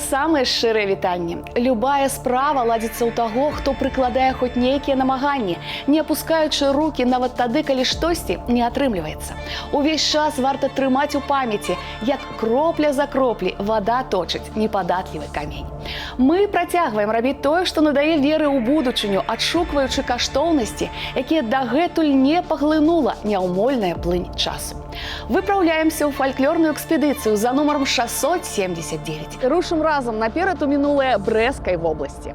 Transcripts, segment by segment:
самыя шчырыя вітанні. Любая справа ладзіцца ў таго, хто прыкладае хоць нейкія намаганні, не апускаючы рукі нават тады, калі штосьці не атрымліваецца. Увесь час варта трымаць у памяці, як кропля за кроплі вада точыць непадатлівы камень. Мы працягваем рабіць тое, што надае веры ў будучыню, адшукваючы каштоўнасці, якія дагэтуль не паглынула няўмольная плынь часу. Выпраўляемся ў фальклорную экспедыцыю за нумаром 679. Рушым разам наперад у мінулае Брэсцкай вобласці.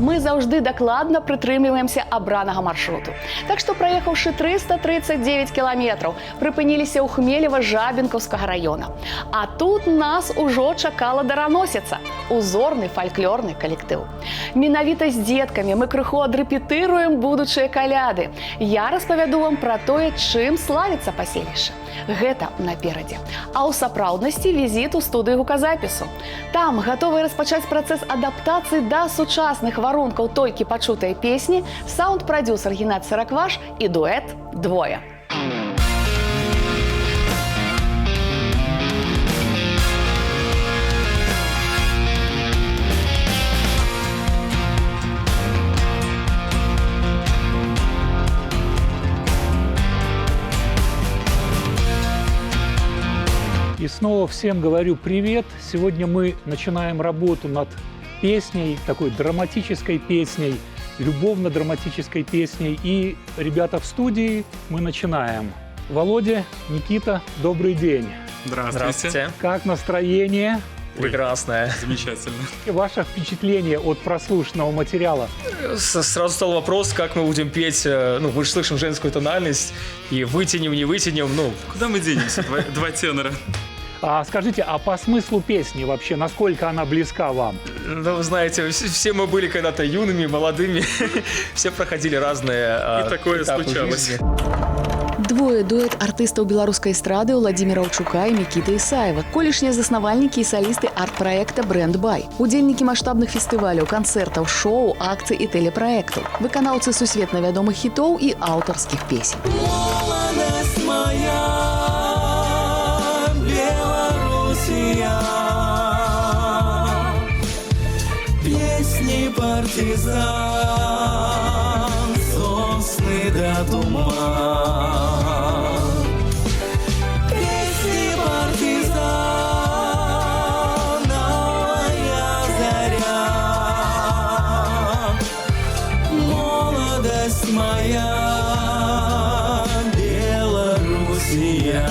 Мы заўжды дакладна прытрымліваемся абранага маршруту. Так што, праехаўшы 339 кіламетраў, прыпыніліся ў Хмелева-Жабінкаўскага раёна. А тут нас ужо чакала дараносіца – узорны фальклорны калектыў. Менавіта з дзеткамі мы крыху адрэпетыруем будучыя каляды. Я распавяду вам пра тое, чым славіцца паселішча. Гэта наперадзе. А ў сапраўднасці візіт у студыю гуказапісу. Там гатовыя распачаць працэс адаптацыі да сучасных варункаў толькі пачутай песні саунд-прадзюсар Геннадзь Саракваш і дуэт «Двое». И снова всем говорю привет. Сегодня мы начинаем работу над песней, такой драматической песней, любовно-драматической песней. И, ребята, в студии мы начинаем. Володя, Никита, добрый день. Здравствуйте. Как настроение? Прекрасное. Замечательно. Ваше впечатление от прослушанного материала? Сразу стал вопрос, как мы будем петь, ну, мы же слышим женскую тональность, и вытянем, не вытянем, ну... Куда мы денемся? Два тенора. Скажите, а по смыслу песни вообще, насколько она близка вам? Ну, вы знаете, все мы были когда-то юными, молодыми, все проходили разные И такое случалось. Двое дуэт артыстаў беларускай эстрады Владимира Аўчука і Мікіты Ісаева, колішнія заснавальнікі і салісты арт-праекта «Брэнд Бай», удзельнікі маштабных фестываляў, канцэртаў, шоу, акцый і тэлепраектаў, выканаўцы сусветна вядомых хітоў і аўтарскіх песень. Молодость моя, Белоруссия, песни партизан, сосны до туман. Моя Белоруссия.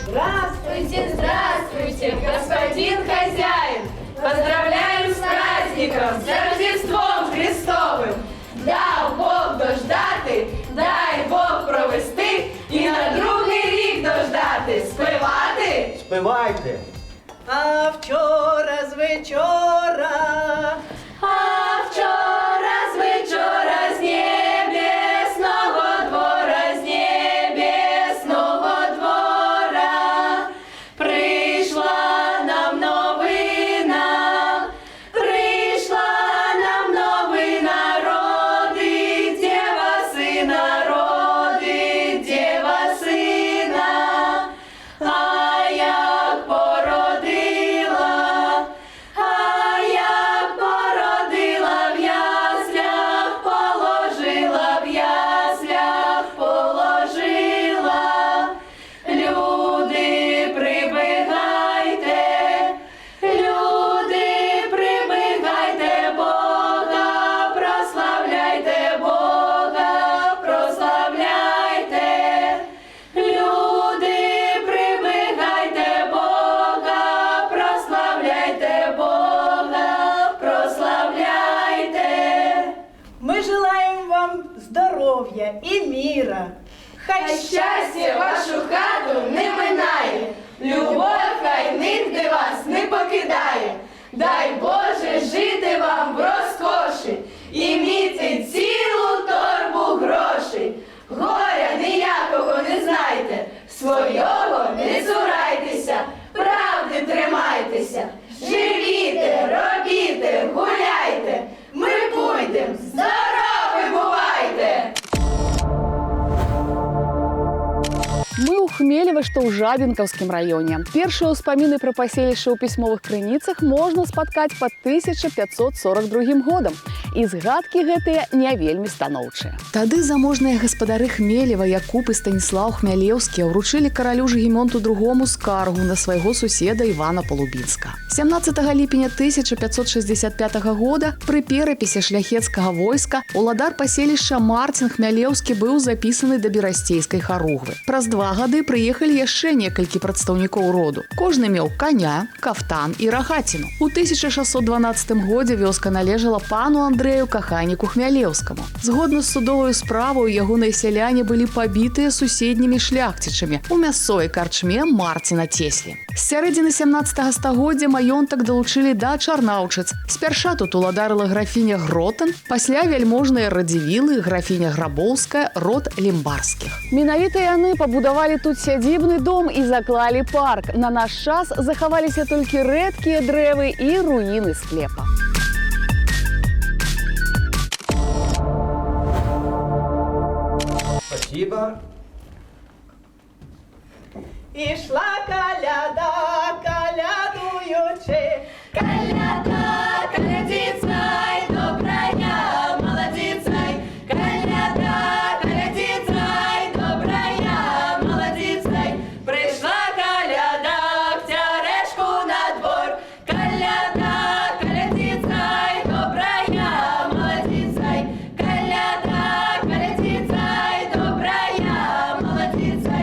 Здравствуйте, здравствуйте, господин хозяин! Поздравляем с праздником, с Рождеством Христовым! Дав Бог дождати, дай Бог провести і на другий рік дождати. Співати? Співайте! А вчора з вечора, здоров'я і міра. Хай щастя вашу хату не минає, любов хай нігде вас не покидає. Дай Боже жити вам в розкоші і міти цілу торбу грошей. Горя ніякого не знайте, свого не цурайтеся, правди тримайтеся. Живіте, робіте, гуляйте, ми будем, здорові бувайте! Мы у Хмелева, што ў Жабінкаўскім раёне. Першыя ўспаміны пра паселішча ў пісьмовых крыніцах можна спаткаць па 1542 годам. І згадкі гэтыя не вельмі станоўчыя. Тады заможныя гаспадары Хмелева Якуб і Станіслаў Хмялеўскія ўручылі каралю Жігімонту II скаргу на свайго суседа Івана Полубінска. 17 ліпеня 1565 года пры перапісе шляхецкага войска уладар паселішча Марцін Хмялеўскі быў запісаны да берасцейскай харугвы. Праз 2 гады прыехалі яшчэ некалькі прадстаўнікоў роду. Кожны меў каня, кафтан і рагаціну. У 1612 годзе вёска належала пану Андрэю Каханіку Хмялеўскаму. Згодна з судоваю справаю ягоныя сяляне былі пабітыя суседнімі шляхцічамі у мясцовай карчме Марціна Теслі. З сярэдзіны 17 стагоддзя маёнтак далучылі да чарнаўчыц. Спярша тут уладарыла графіня Гротан, пасля вяльможныя Радзівілы, графіня Грабоўская, род Лімбарскіх. Менавіта яны пабудавалі тут сядзібны дом і заклалі парк. На наш час захаваліся толькі рэдкія дрэвы і руіны склепа. Спасибо. Ішла коляда, колядуючи. Коляда, колядица, добрая, молодица. Коляда, колядица, добрая, молодица. Прийшла коляда к терешку на двор. Коляда, колядица, добрая, молодица. Коляда, колядица, добрая, молодица.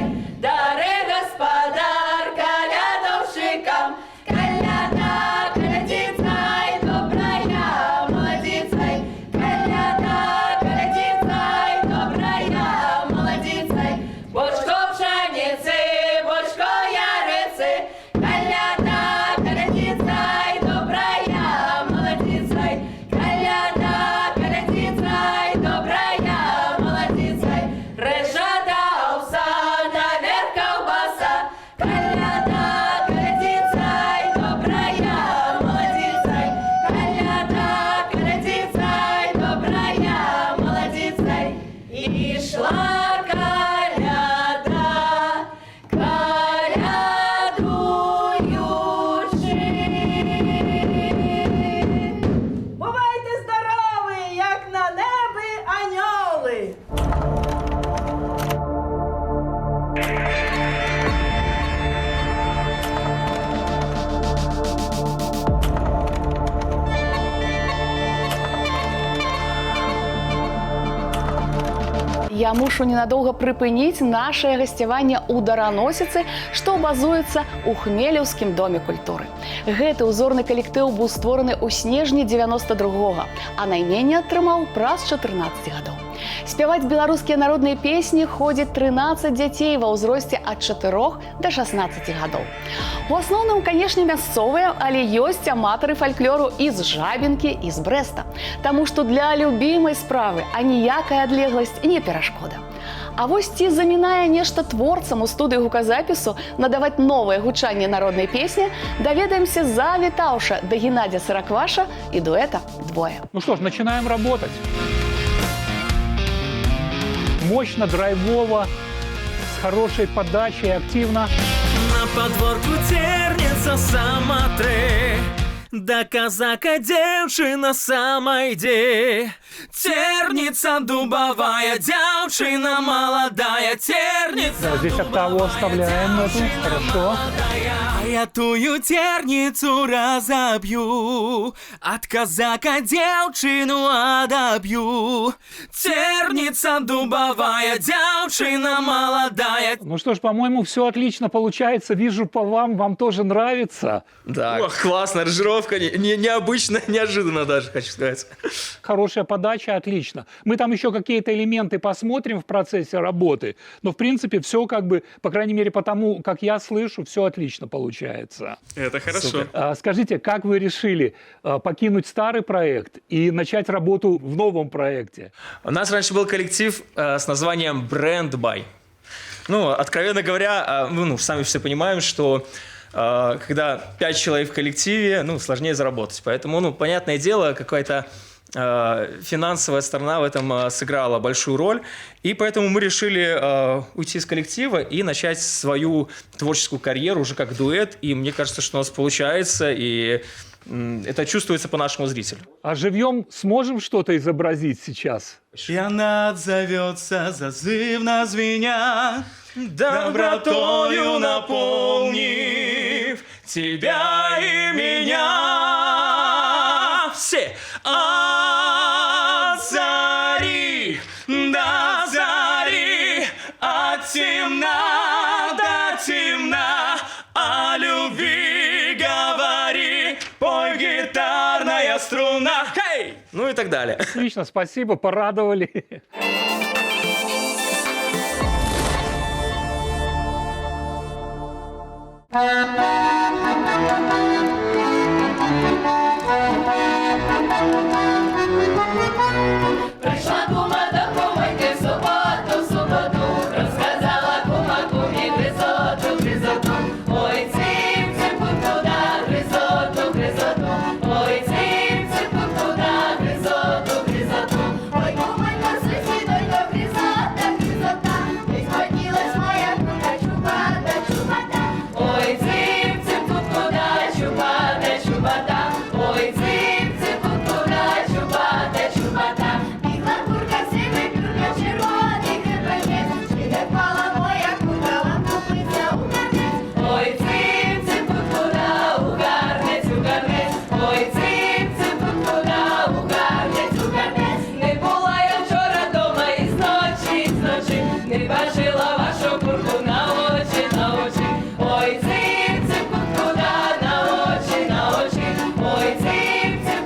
Дари господар колядовщикам. Коляда, колядица, добрая, молодица. Коляда, колядица, добрая, молодица. Бочко пшеницы, бочко ярицы. Коляда, колядица, добрая, молодица. Коляда, колядица, добрая, молодица. Режата овса, наверх колбаса. Коляда, колядица, добрая, молодица. Коляда, колядица, добрая, молодица. І шла коляда, колядуючи. Бувайте здорові, як на небі аньоли. Я мушу ненадолго прыпыніць нашае гасцяванне ў дараносіцы, што базуецца ў Хмелеўскім доме культуры. Гэты ўзорны калектыў быў створаны ў снежні 92-го, а найменне атрымаў праз 14 гадоў. Спяваць беларускія народныя песні ходзіць 13 дзяцей ва ўзросце ад 4 да 16 гадоў. У асноўным, канешне, мясцовыя, але ёсць аматары фальклору і з Жабінкі, і з Брэста. Таму што для любімай справы аніякая адлегласць не перашкода. А вось ці замінае нешта творцам у студыі гуказапісу надаваць новае гучанне народнай песні, даведаемся, завітаўшы да Геннадзя Сыракваша і дуэта «Двое». Ну что ж, начинаем работать. Мощно, драйвово, с хорошей подачей, активно. На подворку тернется сама три, да казака девчина сама йди. Терница дубовая, девчина молодая, терница Да, здесь октаву оставляем эту, хорошо. молодая. Я тую терницу разобью, от казака девчину одобью. Терница дубовая, девчина молодая. Ну что ж, по-моему, все отлично получается. Вижу по вам, вам тоже нравится. Да, классно, аранжировка, необычно, неожиданно даже, хочу сказать. Хорошая подача, отлично. Мы там еще какие-то элементы посмотрим в процессе работы, но, в принципе, все как бы, по крайней мере, потому, как я слышу, все отлично получается. Это хорошо. Супер. Скажите, как вы решили покинуть старый проект и начать работу в новом проекте? У нас раньше был коллектив с названием Brand By. Ну, откровенно говоря, ну, сами все понимаем, что когда 5 человек в коллективе, ну, сложнее заработать. Поэтому, ну, понятное дело, какая-то финансовая сторона в этом сыграла большую роль. И поэтому мы решили уйти из коллектива и начать свою творческую карьеру уже как дуэт. И мне кажется, что у нас получается, и это чувствуется по нашему зрителю. А живьем сможем что-то изобразить сейчас? И она отзовется, зазывно звеня, добротою наполнив тебя и меня. Все! От зари до зари, от темна до темна, о любви говори, пой гитарная струна. Хей! Ну и так далее. Отлично, спасибо, порадовали. Прийшла кума до кумоньки в суботу, розказала кума кумі гризоту. Ой, цим куда гризоту. Ой, цим куда гризоту. Ой, кумонько, сусідонько, гризота. Десь хотілась моя кума чубата. Ой, цим куда чубата. Ой, цим куда чубата. Бігла курка сивий, курка червоний хребетець. Чи не впала моя курка, лампу питься у гарнець. Ой, цим куда у гарнець. Ой, цим куда у гарнець. Не була я вчора дома і зночі. Не бачила вашу курку на очі. Ой, цим куда на очі. Ой, цим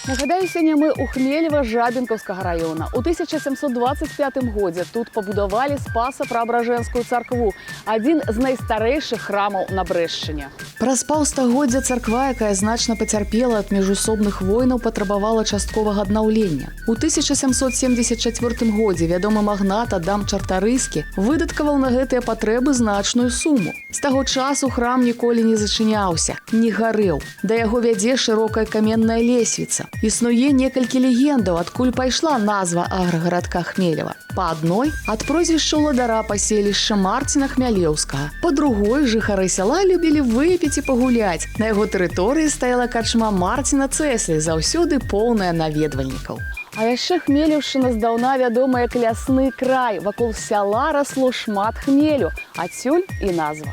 Нагадаю, сёння мы ў Хмелева Жабінкаўскага района. У 1725 годзе тут пабудавалі Спаса-Преображэнскую царкву, адзін з найстарэйшых храмаў на Брэшчыне. Праз паўстагоддзя царква, якая значна пацярпела ад міжусобных войнаў, патрабавала частковага аднаўлення. У 1774 годзе вядомы магнат Адам Чартарыскі выдаткаваў на гэтыя патрэбы значную суму. З таго часу храм ніколі не зачыняўся, не гарэў. Да яго вядзе шырокая каменная лесвіца. Існуе некалькі легендаў, адкуль пайшла назва аграгарадка Хмелева. Па адной – ад прозвішча ўладара паселішча Марціна Хмялеўскага. Па другой – жыхары сяла любілі выпіць і пагуляць. На яго тэрыторыі стаяла карчма Марціна Цэслі, заўсёды поўная наведвальнікаў. А яшчэ Хмелеўшчына здаўна вядома як лясны край. Вакол сяла расло шмат хмелю, адсюль і назва.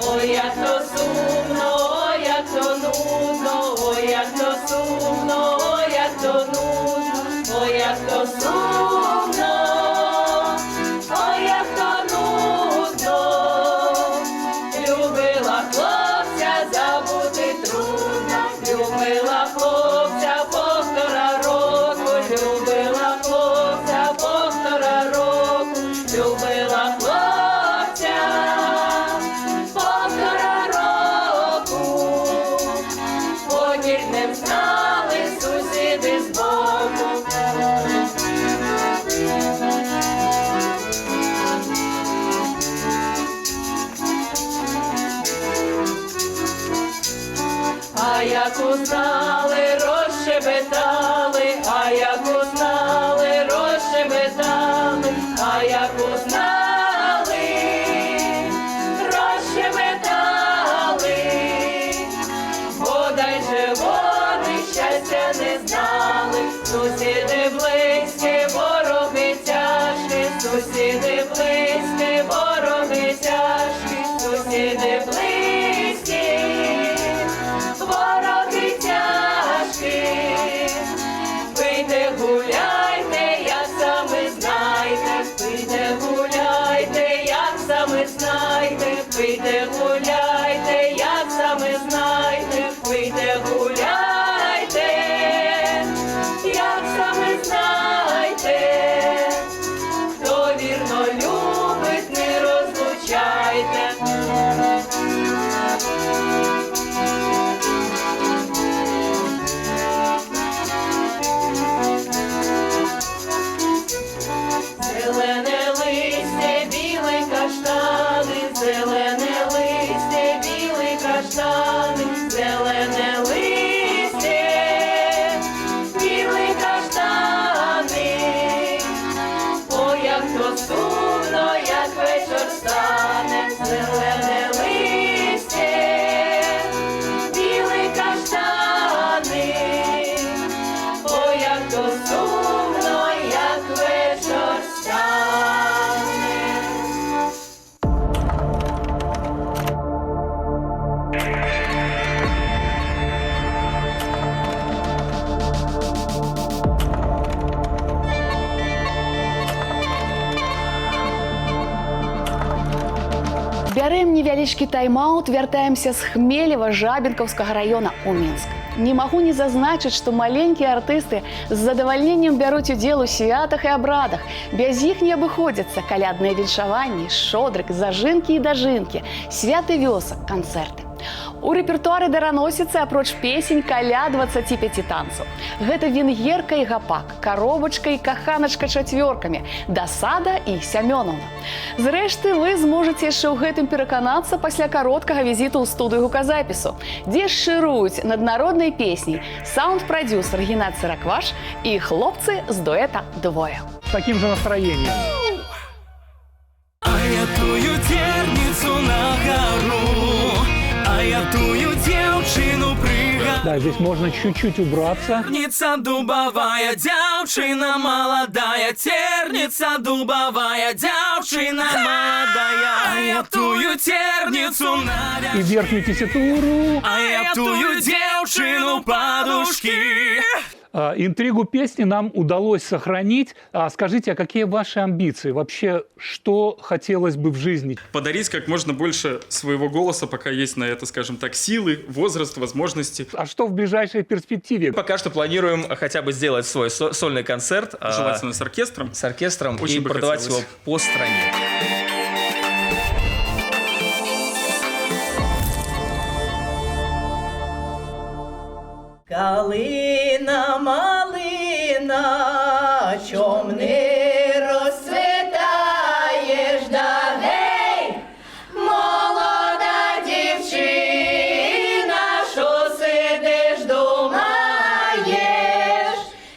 Ой, як то сумно, ой, як то нудно, ой, як то сумно, ой, як то нудно, ой, як то сумно, ой, як то нудно. Любила хлопця, забути трудно, любила хлопця, повтора року, любила хлопця, повтора року, любила хлопця. Знали сусіди збоку. А як узнали, розшебетали, а як узнали, розшебетали, а як узнали. зелене листя, білий каштани, ой, як то сумно, як вечір стане. Бярем невялічкі тайм-аут, вяртаемся з Хмелева Жабінкаўскага района ў Мінск. Не магу не зазначыць, што маленькія артысты з задавальненнем бяруць удзел у святах і абрадах. Без іх не абыходзяцца калядныя віншаванні, шодрык, зажынкі і дажынкі, святы вёсак, канцэрты. У рэпертуары дараносіцы апроч песень каля 25 танцаў. Гэта венгерка і гапак, каробачка і каханачка чацвёркамі, дасада і сямёнаўна. Зрэшты, вы зможаце яшчэ ў гэтым пераканацца пасля кароткага візіту ў студыю гуказапісу, дзе шчыруюць над народнай песняй саунд-прадзюсер Геннад Сыракваш і хлопцы з дуэта «Двое». С таким же настроением. А я тую терницу на гору, а я тую девчину прыгаю. Да, здесь можно чуть-чуть убраться. Терница дубовая, девчина молодая, терница дубовая, девчина молодая. А я тую терницу на И верхнюю тесситуру. а я тую девчину подушки. Интригу песни нам удалось сохранить. Скажите, а какие ваши амбиции? Вообще, что хотелось бы в жизни? Подарить как можно больше своего голоса, пока есть на это, скажем так, силы, возраст, возможности. А что в ближайшей перспективе? Пока что планируем хотя бы сделать свой сольный концерт Желательно с оркестром. с оркестром Очень и бы продавать его хотелось. по стране. Калина малина, чом не розцвітаєш, да гей, молода дівчина, що сидиш, думаєш,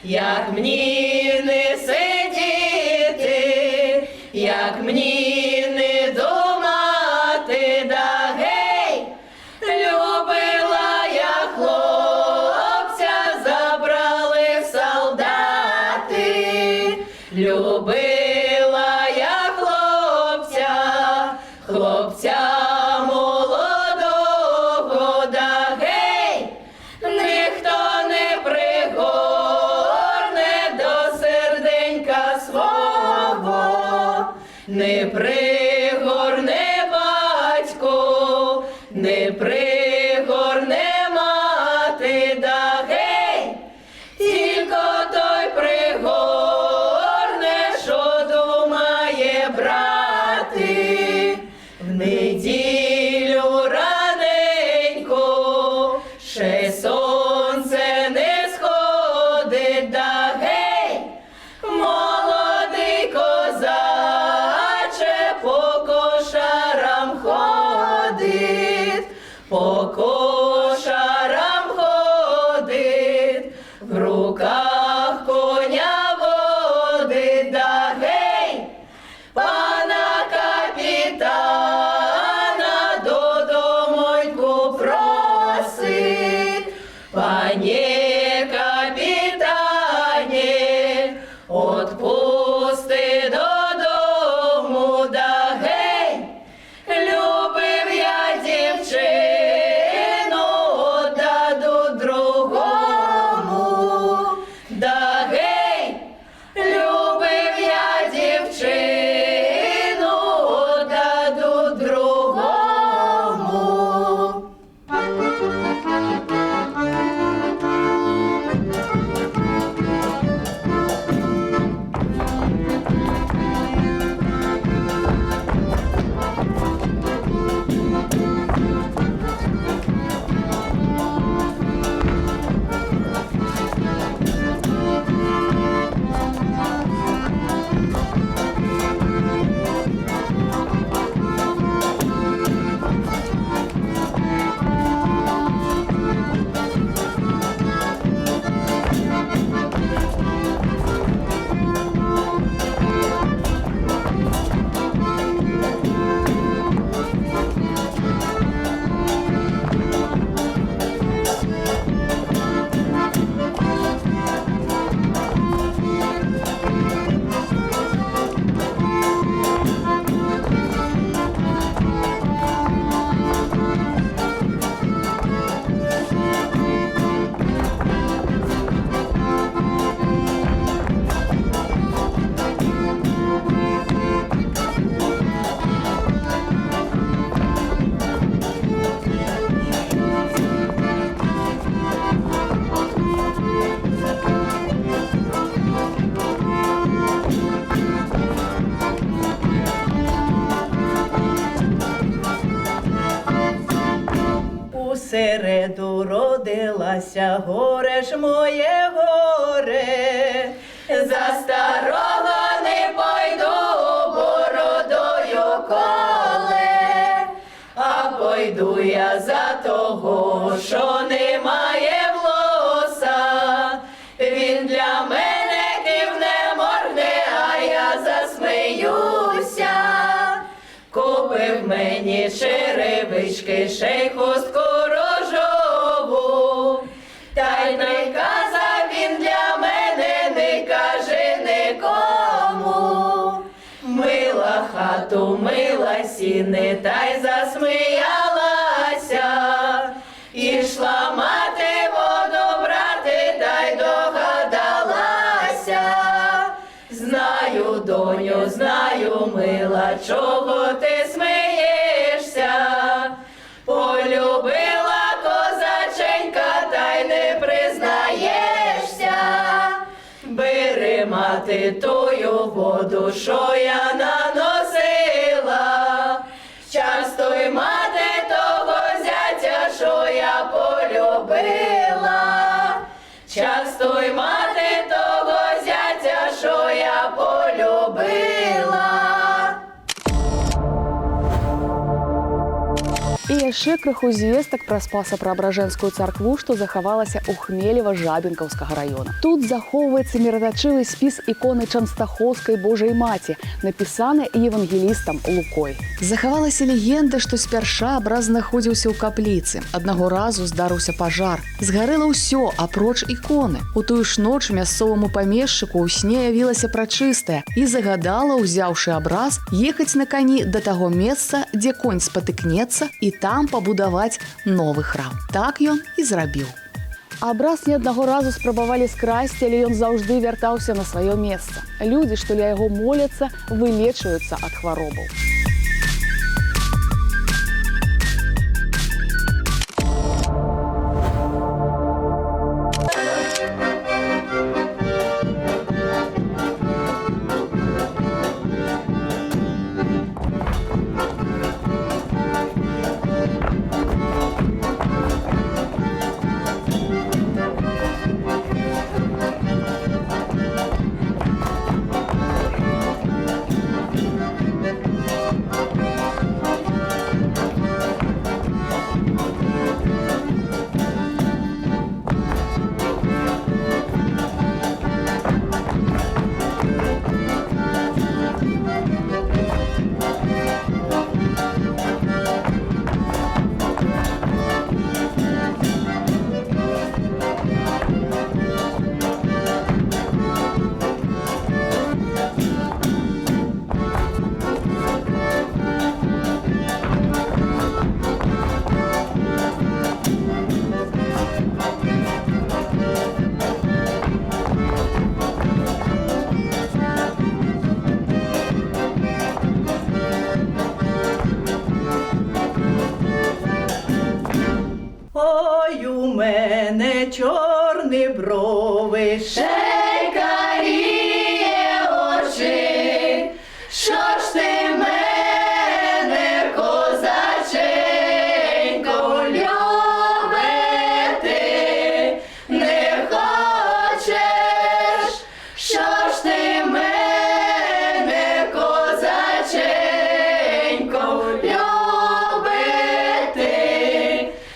як мені не сидіти, як мені не думати, да гей, любила я хлопця, забрали в солдати. Любила я хлопця молодого, да гей, ніхто не пригорне до серденька свого, не пригорне батько, не пригорне мати, да гей, тільки той пригорне, що думає брати. В неділю раненько ще сонце не сходить, да гей, молодий козаче по кошарам ходить, по кошарам ходить, в руках коня водить, да гей, пана капітана додомоньку просить. Пане капітані, отпусти додому, да гей, любив я дівчину, середу родилася, горе ж моє горе, за старого не пойду бородою коле, а пойду я за того, що немає волоса. Він для мене кивне, моргне, а я засміюся. Купив мені черевички, ще й хустку рожову, та й наказав він для мене, не кажи нікому. Мила хату, мила сіни, та й засміялася. Ішла мати воду брати, та й догадалася. Знаю, доню, знаю, мила, чого ти смієшся. Полюбила козаченька, та й не признаєшся. Бери, мати, тую воду, що я наносила. Частуй, мати, того зятя, що я полюбила. Частуй, мати, того зятя, що я полюбила. І яшчэ крыху звестак пра Спаса-Преображэнскую царкву, што захавалася ў Хмелева Жабінкаўскага раёна. Тут захоўваецца міратачывы спіс іконы Чанстахоўскай Божай Маці, напісаны евангелістам Лукой. Захавалася легенда, што спярша абраз знаходзіўся ў капліцы. Аднаго разу здарыўся пажар. Згарэла ўсё, апроч іконы. У тую ж ноч мясцоваму памешчыку ў сне явілася прачыстая і загадала, узяўшы абраз, ехаць на кані да таго месца, дзе конь спатыкнецца, і там пабудаваць новы храм. Так ён і зрабіў. Абраз не аднаго разу спрабавалі скрасці, але ён заўжды вяртаўся на сваё месца. Людзі, што ля яго моляцца, вылечваюцца ад хваробаў. Ой, у мене чорні брови, ще й каріє очі. Що ж ти мене, козаченько, любити не хочеш? Що ж ти мене, козаченько, любити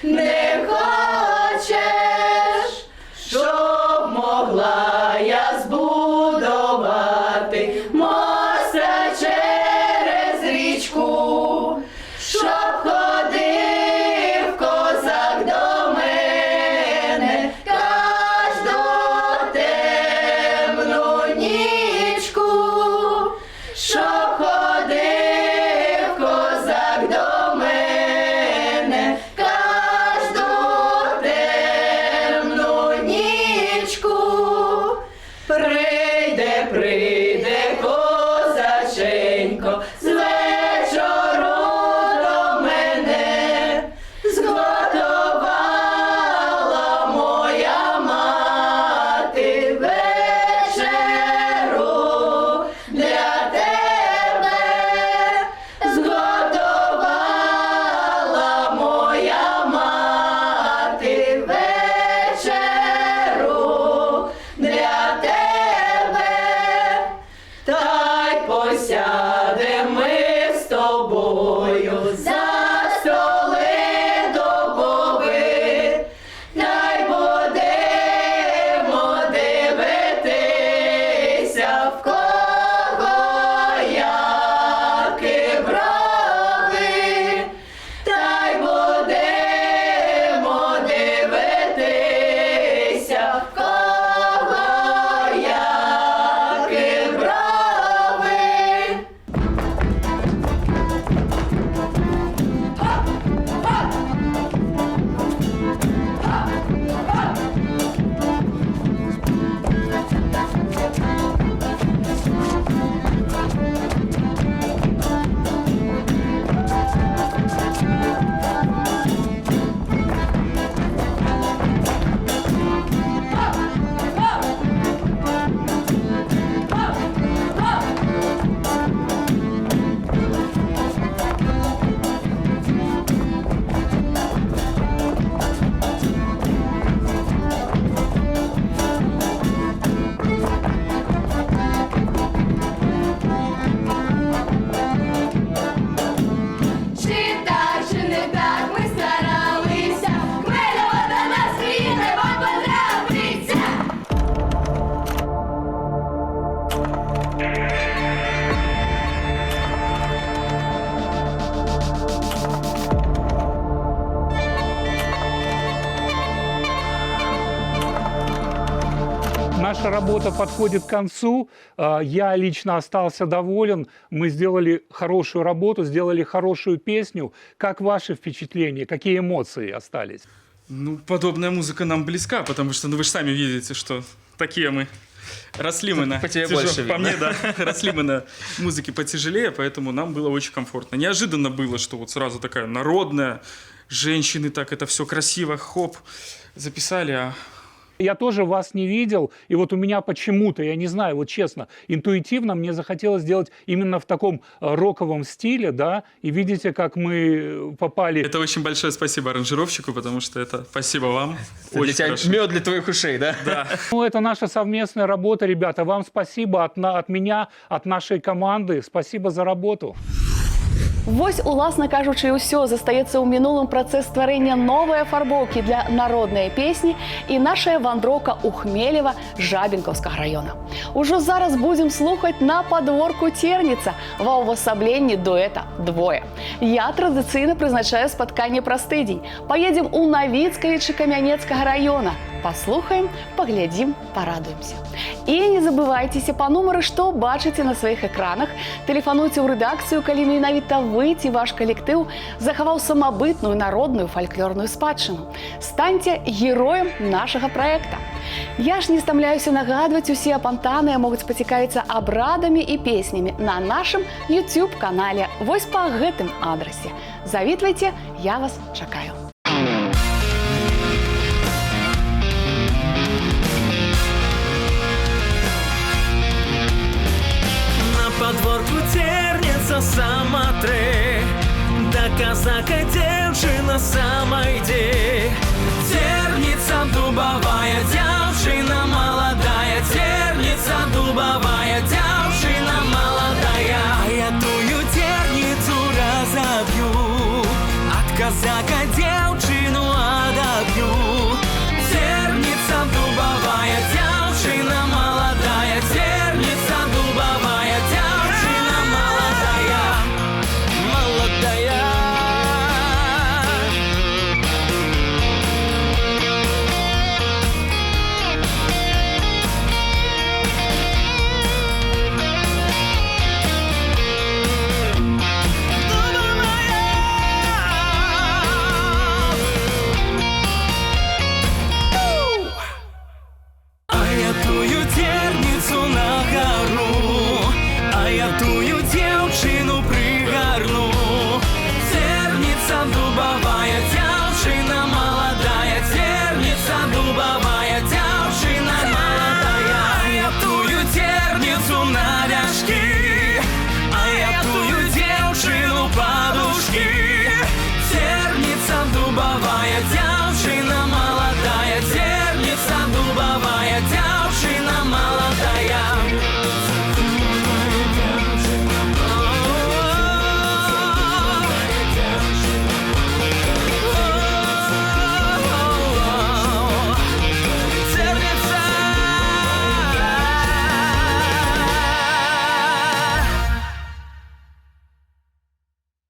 не хочеш, щоб могла я збудувати моста через річку, щоб ходив козак до мене кожну темну нічку, щоб ходив козак до мене кожну темну нічку. Прийде, прийде козаченько з вечору до мене, зготувала моя мати вечеру для тебе, зготувала тобою, за столи дубови, та й будемо дивитися, в кого які брови, та й будемо дивитися, в кого які брови. Чи так, чи не так ми старалися, Хмельова до нас і небо потрапиться. Наша работа подходит к концу. Я лично остался доволен. Мы сделали хорошую работу, сделали хорошую песню. Как ваши впечатления? Какие эмоции остались? Ну, подобная музыка нам близка, потому что, ну, вы же сами видите, что такие мы. Росли мы на... По тебе больше По видно. мне, да. Росли мы на музыке потяжелее, поэтому нам было очень комфортно. Неожиданно было, что вот сразу такая народная, женщины так это все красиво, хоп, записали, а... Я тоже вас не видел, и вот у меня почему-то, я не знаю, вот честно, интуитивно мне захотелось сделать именно в таком роковом стиле, да, и видите, как мы попали... Это очень большое спасибо аранжировщику, потому что это спасибо вам. Для Очень тебя хорошо. мед для твоих ушей, да? Да. Ну, это наша совместная работа, ребята. Вам спасибо от меня, от нашей команды. Спасибо за работу. Вось, уласна кажучы, і ўсё застаецца ў мінулым працэс стварэння новай афарбоўкі для народнай песні і нашая вандроўка ў Хмелева Жабінкаўскага раёна. Ужо зараз будзем слухаць на падворку Церніца ва ўвасабленні дуэта «Двое». Я традыцыйна прызначаю спатканне праз тыдзень. Паедзем у Навіцкавічы Камянецкага раёна. Паслухаем, паглядзім, парадуемся. І не забывайцеся па нумары, што бачыце на сваіх экранах. Тэлефануйце ў рэдакцыю, калі менавіта вы ці ваш калектыў захаваў самабытную народную фальклорную спадчыну. Станьце героем нашага праекта. Я ж не стамляюся нагадваць, усе апантаныя могуць пацікавіцца абрадамі і песнямі на нашым YouTube-канале. Вось па гэтым адрасе. Завітвайце, я вас чакаю. Подворку Церніца сама три, да казака дзяўчына сама ідзе. Церніца дубовая, дзяўчына молодая, Церніца дубовая, дзяўчына молодая. А я тую церніцу разобью, от казака